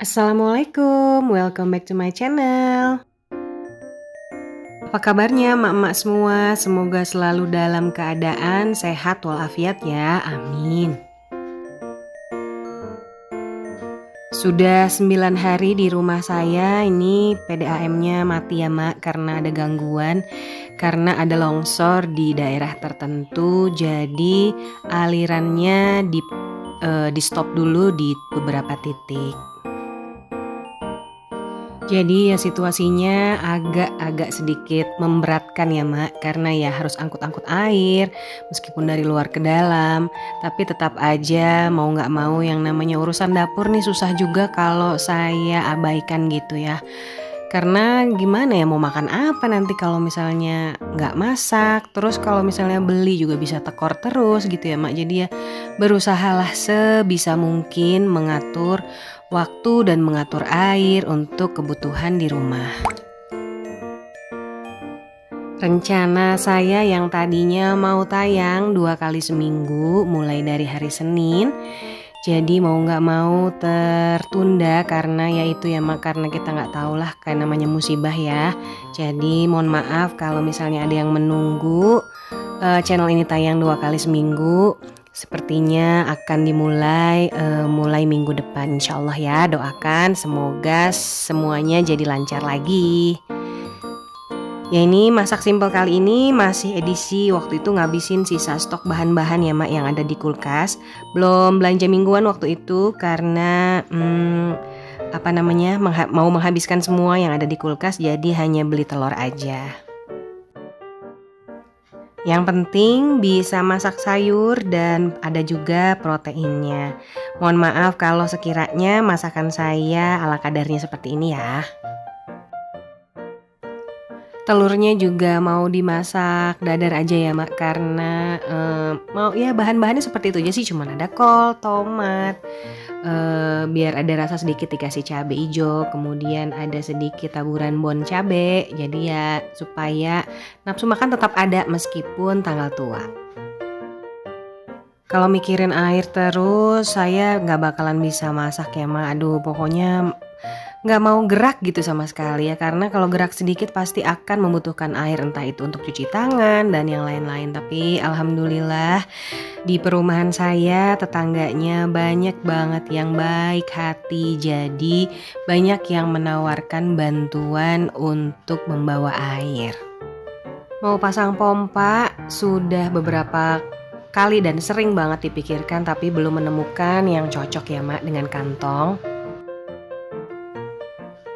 Assalamualaikum, welcome back to my channel. Apa kabarnya emak-emak semua? Semoga selalu dalam keadaan sehat walafiat ya, amin. Sudah 9 hari di rumah saya, ini PDAM-nya mati ya mak, karena ada gangguan. Karena ada longsor di daerah tertentu, jadi alirannya di stop dulu di beberapa titik. Jadi ya situasinya agak sedikit memberatkan ya mak, karena ya harus angkut-angkut air meskipun dari luar ke dalam. Tapi tetap aja mau gak mau yang namanya urusan dapur nih susah juga kalau saya abaikan gitu ya. Karena gimana ya, mau makan apa nanti kalau misalnya gak masak. Terus kalau misalnya beli juga bisa tekor terus gitu ya mak. Jadi ya berusahalah sebisa mungkin mengatur waktu dan mengatur air untuk kebutuhan di rumah. Rencana saya yang tadinya mau tayang 2 kali seminggu mulai dari hari Senin, jadi mau nggak mau tertunda karena ya itu ya mak, karena kita nggak tahu lah kayak namanya musibah ya. Jadi mohon maaf kalau misalnya ada yang menunggu channel ini tayang 2 kali seminggu. Sepertinya akan dimulai mulai minggu depan insyaallah ya. Doakan semoga semuanya jadi lancar lagi. Ya ini masak simpel kali ini masih edisi waktu itu ngabisin sisa stok bahan-bahan ya mak yang ada di kulkas. Belum belanja mingguan waktu itu karena mau menghabiskan semua yang ada di kulkas, jadi hanya beli telur aja. Yang penting bisa masak sayur dan ada juga proteinnya. Mohon maaf kalau sekiranya masakan saya ala kadarnya seperti ini ya. Telurnya juga mau dimasak dadar aja ya mak, karena mau ya bahan-bahannya seperti itu aja sih, cuman ada kol, tomat, biar ada rasa sedikit dikasih cabai hijau, kemudian ada sedikit taburan bon cabai, jadi ya supaya nafsu makan tetap ada meskipun tanggal tua. Kalau mikirin air terus saya nggak bakalan bisa masak ya mak. Aduh pokoknya nggak mau gerak gitu sama sekali ya, karena kalau gerak sedikit pasti akan membutuhkan air, entah itu untuk cuci tangan dan yang lain-lain. Tapi alhamdulillah di perumahan saya tetangganya banyak banget yang baik hati, jadi banyak yang menawarkan bantuan untuk membawa air. Mau pasang pompa sudah beberapa kali dan sering banget dipikirkan, tapi belum menemukan yang cocok ya mak dengan kantong.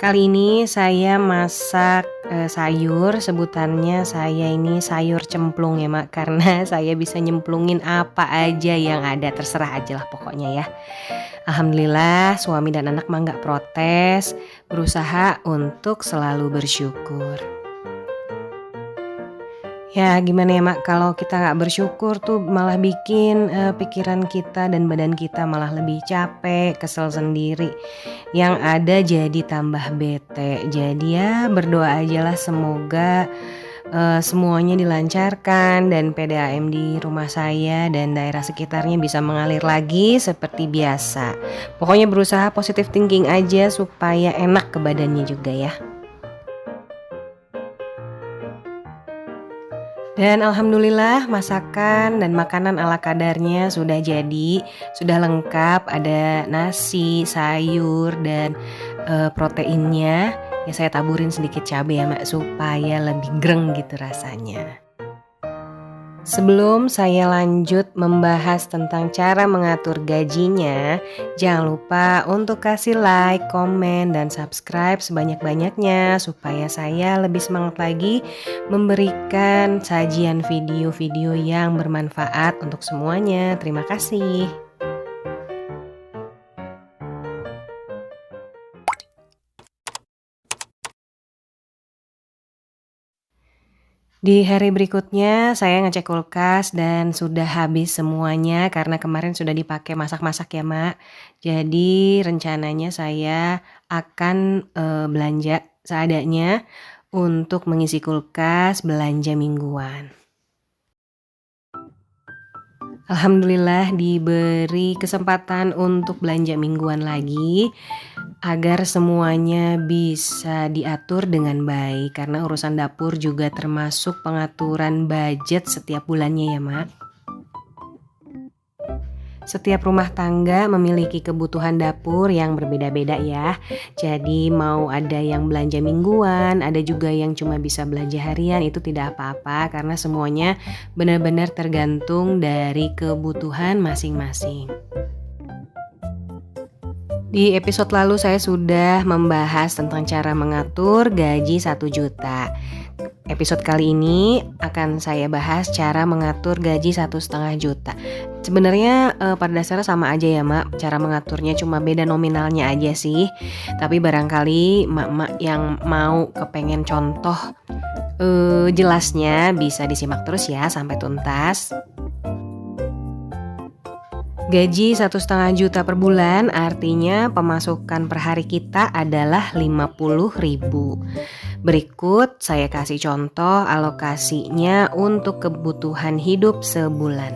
Kali ini saya masak sayur, sebutannya saya ini sayur cemplung ya mak, karena saya bisa nyemplungin apa aja yang ada, terserah aja lah pokoknya ya. Alhamdulillah suami dan anak mah gak protes, berusaha untuk selalu bersyukur. Ya gimana ya mak, kalau kita gak bersyukur tuh malah bikin pikiran kita dan badan kita malah lebih capek, kesel sendiri. Yang ada jadi tambah bete. Jadi ya berdoa aja lah semoga semuanya dilancarkan dan PDAM di rumah saya dan daerah sekitarnya bisa mengalir lagi seperti biasa. Pokoknya berusaha positive thinking aja supaya enak ke badannya juga ya. Dan alhamdulillah masakan dan makanan ala kadarnya sudah jadi, sudah lengkap, ada nasi, sayur dan proteinnya. Ya saya taburin sedikit cabai ya mak supaya lebih greng gitu rasanya. Sebelum saya lanjut membahas tentang cara mengatur gajinya, jangan lupa untuk kasih like, komen, dan subscribe sebanyak-banyaknya supaya saya lebih semangat lagi memberikan sajian video-video yang bermanfaat untuk semuanya. Terima kasih. Di hari berikutnya saya ngecek kulkas dan sudah habis semuanya karena kemarin sudah dipakai masak-masak ya mak. Jadi rencananya saya akan belanja seadanya untuk mengisi kulkas belanja mingguan. Alhamdulillah diberi kesempatan untuk belanja mingguan lagi agar semuanya bisa diatur dengan baik karena urusan dapur juga termasuk pengaturan budget setiap bulannya ya Mak. Setiap rumah tangga memiliki kebutuhan dapur yang berbeda-beda ya. Jadi mau ada yang belanja mingguan, ada juga yang cuma bisa belanja harian, itu tidak apa-apa karena semuanya benar-benar tergantung dari kebutuhan masing-masing. Di episode lalu saya sudah membahas tentang cara mengatur gaji 1 juta. Episode kali ini akan saya bahas cara mengatur gaji 1,5 juta. Sebenarnya pada dasarnya sama aja ya Mak, cara mengaturnya cuma beda nominalnya aja sih. Tapi barangkali mak-mak yang mau kepengen contoh jelasnya bisa disimak terus ya sampai tuntas. Gaji 1,5 juta per bulan artinya pemasukan per hari kita adalah 50.000. Berikut saya kasih contoh alokasinya untuk kebutuhan hidup sebulan.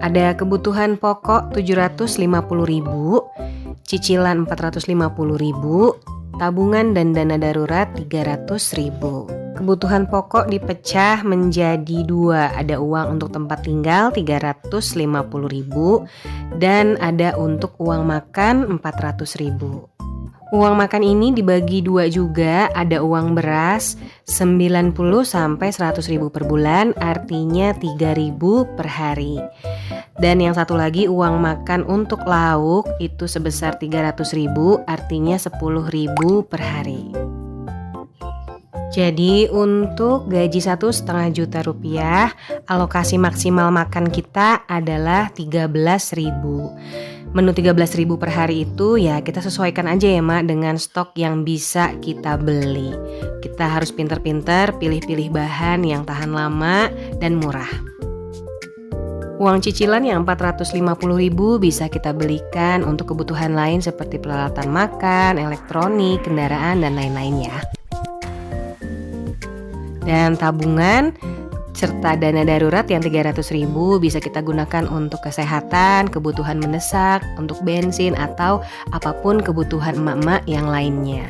Ada kebutuhan pokok 750.000, cicilan 450.000, tabungan dan dana darurat 300.000. Kebutuhan pokok dipecah menjadi 2, ada uang untuk tempat tinggal 350.000 dan ada untuk uang makan 400.000. Uang makan ini dibagi 2 juga, ada uang beras 90 sampai 100.000 per bulan, artinya 3.000 per hari. Dan yang satu lagi uang makan untuk lauk itu sebesar 300.000, artinya 10.000 per hari. Jadi untuk gaji 1,5 juta rupiah, alokasi maksimal makan kita adalah 13.000. Menu 13.000 per hari itu ya kita sesuaikan aja ya Mak dengan stok yang bisa kita beli. Kita harus pintar-pintar pilih-pilih bahan yang tahan lama dan murah. Uang cicilan yang 450.000 bisa kita belikan untuk kebutuhan lain seperti peralatan makan, elektronik, kendaraan, dan lain-lain ya. Dan tabungan serta dana darurat yang 300.000 bisa kita gunakan untuk kesehatan, kebutuhan mendesak, untuk bensin, atau apapun kebutuhan emak-emak yang lainnya.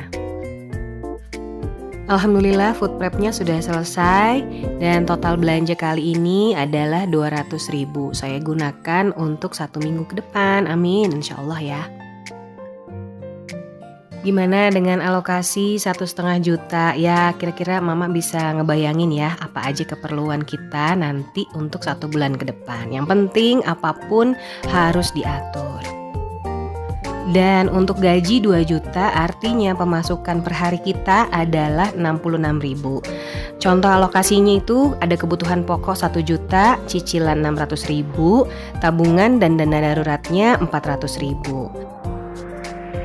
Alhamdulillah food prepnya sudah selesai dan total belanja kali ini adalah 200.000. Saya gunakan untuk 1 minggu ke depan, amin insyaallah ya. Gimana dengan alokasi 1,5 juta? Ya kira-kira Mama bisa ngebayangin ya apa aja keperluan kita nanti untuk 1 bulan ke depan. Yang penting apapun harus diatur. Dan untuk gaji 2 juta artinya pemasukan per hari kita adalah 66.000. Contoh alokasinya itu ada kebutuhan pokok 1 juta, cicilan 600.000, tabungan dan dana daruratnya 400.000.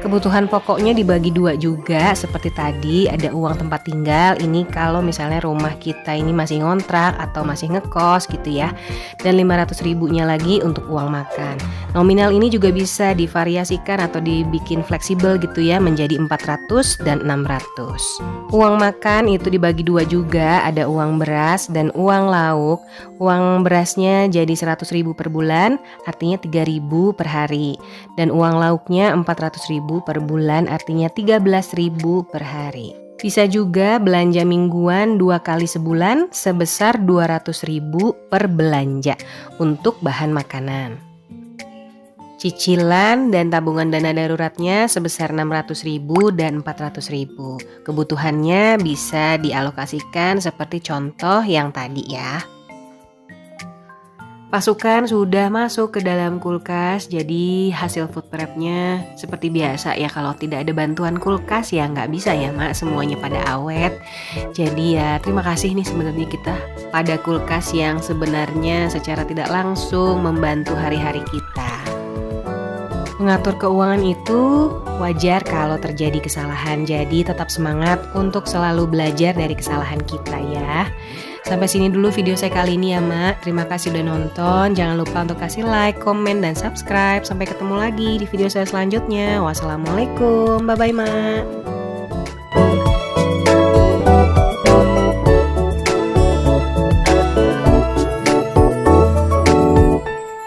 Kebutuhan pokoknya dibagi 2 juga seperti tadi, ada uang tempat tinggal, ini kalau misalnya rumah kita ini masih ngontrak atau masih ngekos gitu ya. Dan 500.000-nya lagi untuk uang makan. Nominal ini juga bisa divariasikan atau dibikin fleksibel gitu ya menjadi 400 dan 600. Uang makan itu dibagi 2 juga, ada uang beras dan uang lauk. Uang berasnya jadi 100.000 per bulan, artinya 3.000 per hari. Dan uang lauknya 400.000 per bulan, artinya 13.000 per hari. Bisa juga belanja mingguan 2 kali sebulan sebesar 200.000 per belanja untuk bahan makanan. Cicilan dan tabungan dana daruratnya sebesar 600.000 dan 400.000. Kebutuhannya bisa dialokasikan seperti contoh yang tadi ya. Pasukan sudah masuk ke dalam kulkas, jadi hasil food prepnya seperti biasa ya. Kalau tidak ada bantuan kulkas ya nggak bisa ya Mak, semuanya pada awet. Jadi ya terima kasih nih sebenarnya kita pada kulkas yang sebenarnya secara tidak langsung membantu hari-hari kita. Mengatur keuangan itu wajar kalau terjadi kesalahan, jadi tetap semangat untuk selalu belajar dari kesalahan kita ya. Sampai sini dulu video saya kali ini ya Mak. Terima kasih udah nonton. Jangan lupa untuk kasih like, komen, dan subscribe. Sampai ketemu lagi di video saya selanjutnya. Wassalamualaikum. Bye-bye Mak.